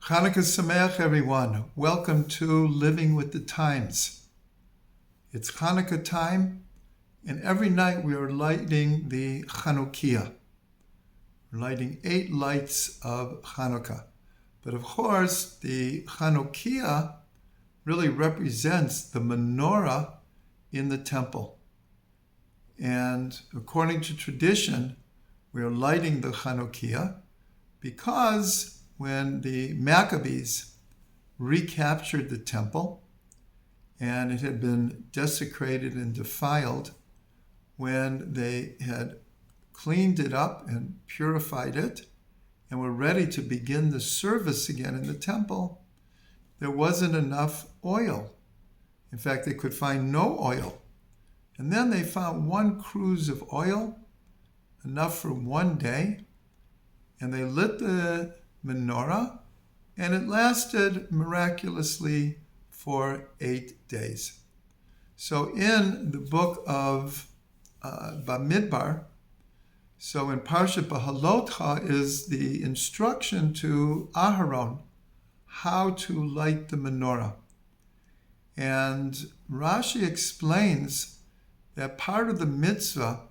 Chanukah Sameach, everyone. Welcome to Living with the Times. It's Chanukah time, and every night we are lighting the Chanukah. We're lighting 8 lights of Chanukah. But of course, the Chanukah really represents the menorah in the temple. And according to tradition, we are lighting the Chanukah because when the Maccabees recaptured the temple and it had been desecrated and defiled, when they had cleaned it up and purified it and were ready to begin the service again in the temple, there wasn't enough oil. In fact, they could find no oil. And then they found 1 cruse of oil, enough for 1 day, and they lit the menorah, and it lasted miraculously for 8 days. So in the book of Bamidbar, so in Parshat Bahalotcha is the instruction to Aharon how to light the menorah. And Rashi explains that part of the mitzvah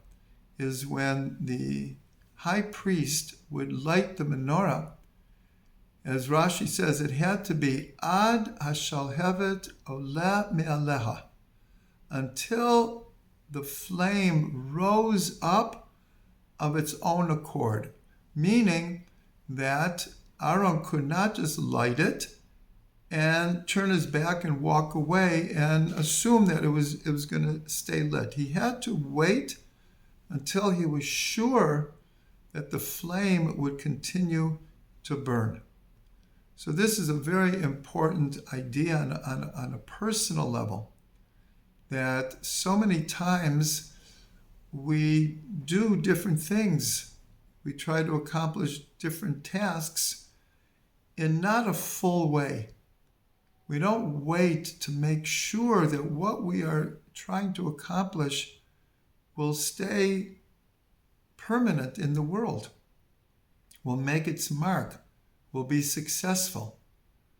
is when the high priest would light the menorah. As Rashi says, it had to be ad hashalhevet olah me'aleha, until the flame rose up of its own accord, meaning that Aaron could not just light it and turn his back and walk away and assume that it was going to stay lit. He had to wait until he was sure that the flame would continue to burn. So this is a very important idea on a personal level, that so many times we do different things. We try to accomplish different tasks in not a full way. We don't wait to make sure that what we are trying to accomplish will stay permanent in the world, will make its mark, will be successful.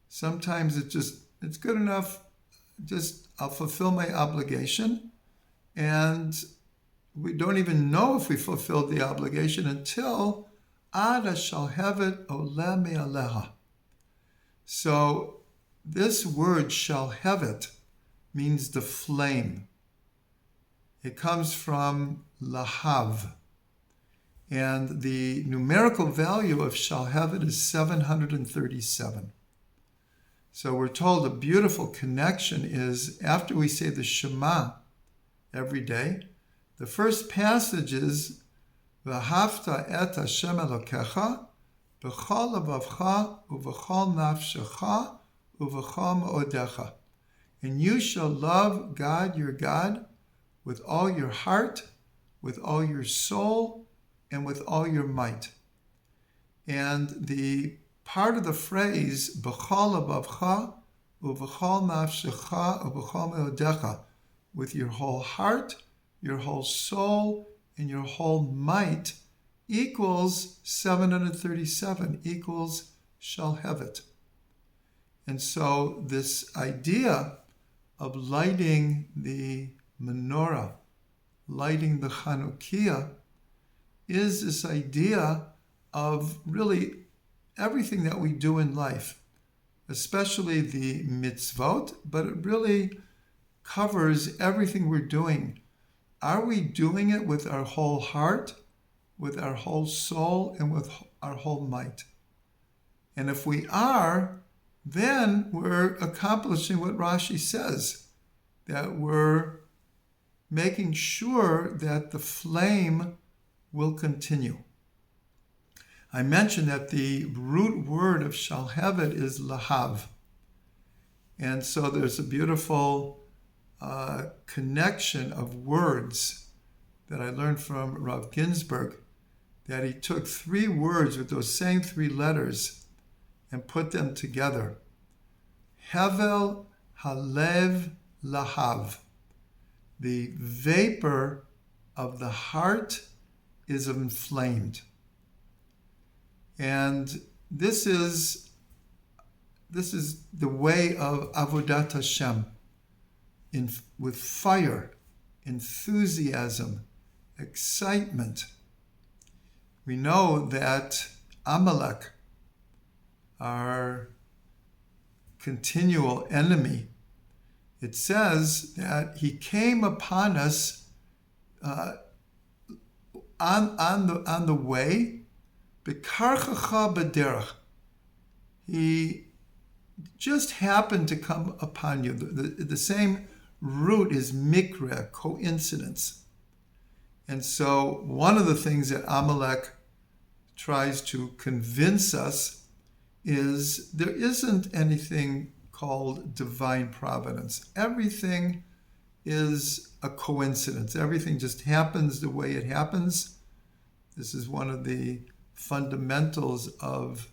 Sometimes it's good enough, just I'll fulfill my obligation, and we don't even know if we fulfilled the obligation until ad hashalhevet olah me'aleha. So this word shalhevet means the flame. It comes from lahav. And the numerical value of shalhevet is 737. So we're told a beautiful connection is after we say the Shema every day, the first passage is V'ahavta et Hashem Elokecha b'chol levavcha u'v'chol nafshecha u'v'chol me'odecha. And you shall love God your God with all your heart, with all your soul, and with all your might. And the part of the phrase, b'chol levavcha u'v'chol nafshecha u'v'chol me'odecha, with your whole heart, your whole soul, and your whole might, equals 737, equals shalhevet. And so this idea of lighting the menorah, lighting the Chanukah, is this idea of really everything that we do in life, especially the mitzvot, but it really covers everything we're doing. Are we doing it with our whole heart, with our whole soul, and with our whole might? And if we are, then we're accomplishing what Rashi says, that we're making sure that the flame will continue. I mentioned that the root word of shalhevet is lahav. And so there's a beautiful connection of words that I learned from Rav Ginsburg, that he took 3 words with those same 3 letters and put them together. Hevel halev lahav. The vapor of the heart is inflamed. And this is this is the way of Avodat Hashem, with fire, enthusiasm, excitement. We know that Amalek, our continual enemy, it says that he came upon us on the way, b'karchacha b'derech. He just happened to come upon you. The same root is mikra, coincidence. And so one of the things that Amalek tries to convince us is there isn't anything called divine providence. Everything is a coincidence. Everything just happens the way it happens. This is one of the fundamentals of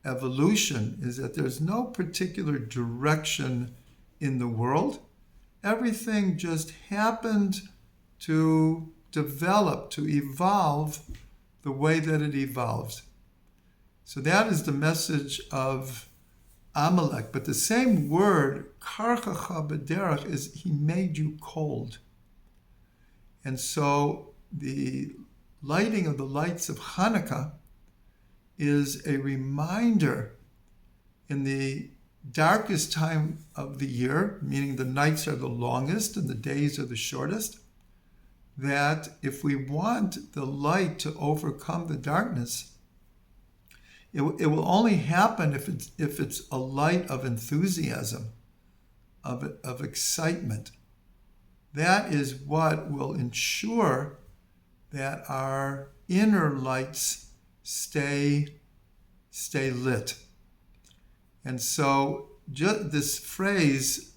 evolution, is that there's no particular direction in the world. Everything just happened to develop, to evolve the way that it evolves. So that is the message of Amalek. But the same word, karchacha b'derech, is he made you cold. And so the lighting of the lights of Chanukah is a reminder in the darkest time of the year, meaning the nights are the longest and the days are the shortest, that if we want the light to overcome the darkness, it will only happen if it's a light of enthusiasm, of excitement. That is what will ensure that our inner lights stay lit. And so this phrase,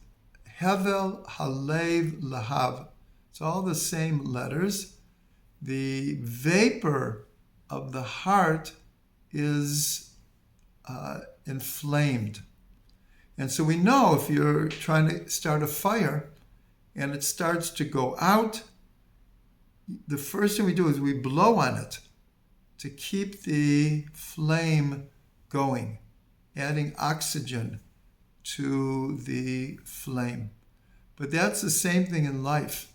Hevel Halev Lahav, it's all the same letters. The vapor of the heart is inflamed. And so we know if you're trying to start a fire and it starts to go out, the first thing we do is we blow on it to keep the flame going, adding oxygen to the flame. But that's the same thing in life,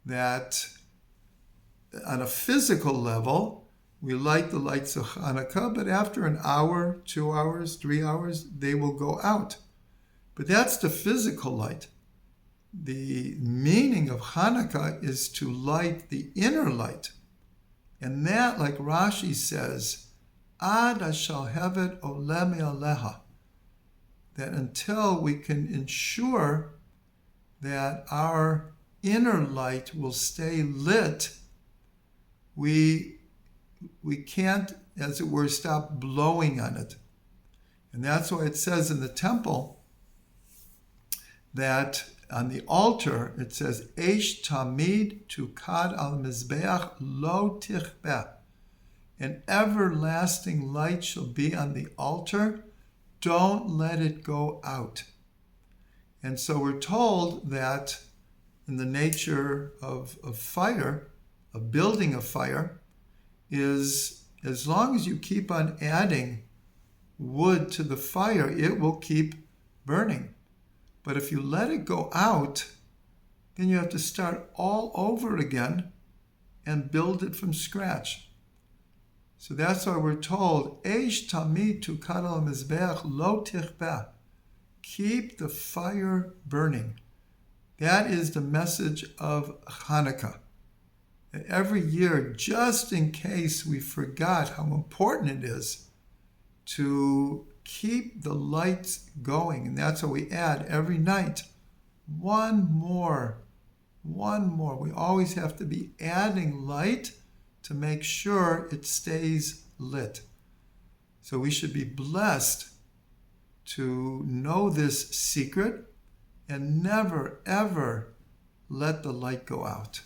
that on a physical level, we light the lights of Chanukah, but after an hour, 2 hours, 3 hours, they will go out. But that's the physical light. The meaning of Chanukah is to light the inner light. And that, like Rashi says, Ad ashal hevet oleh me'aleha, that until we can ensure that our inner light will stay lit, we can't, as it were, stop blowing on it. And that's why it says in the temple that on the altar, it says, Eish tamid tukad al mizbeach lo tichbeh. An everlasting light shall be on the altar. Don't let it go out. And so we're told that in the nature of fire, of building a fire, is as long as you keep on adding wood to the fire, it will keep burning. But if you let it go out, then you have to start all over again and build it from scratch. So that's why we're told, Eish tamid tukad al mizbeach lo tichbeh. Keep the fire burning. That is the message of Chanukah. Every year, just in case we forgot how important it is to keep the lights going, and that's what we add every night. One more. We always have to be adding light to make sure it stays lit. So we should be blessed to know this secret and never, ever let the light go out.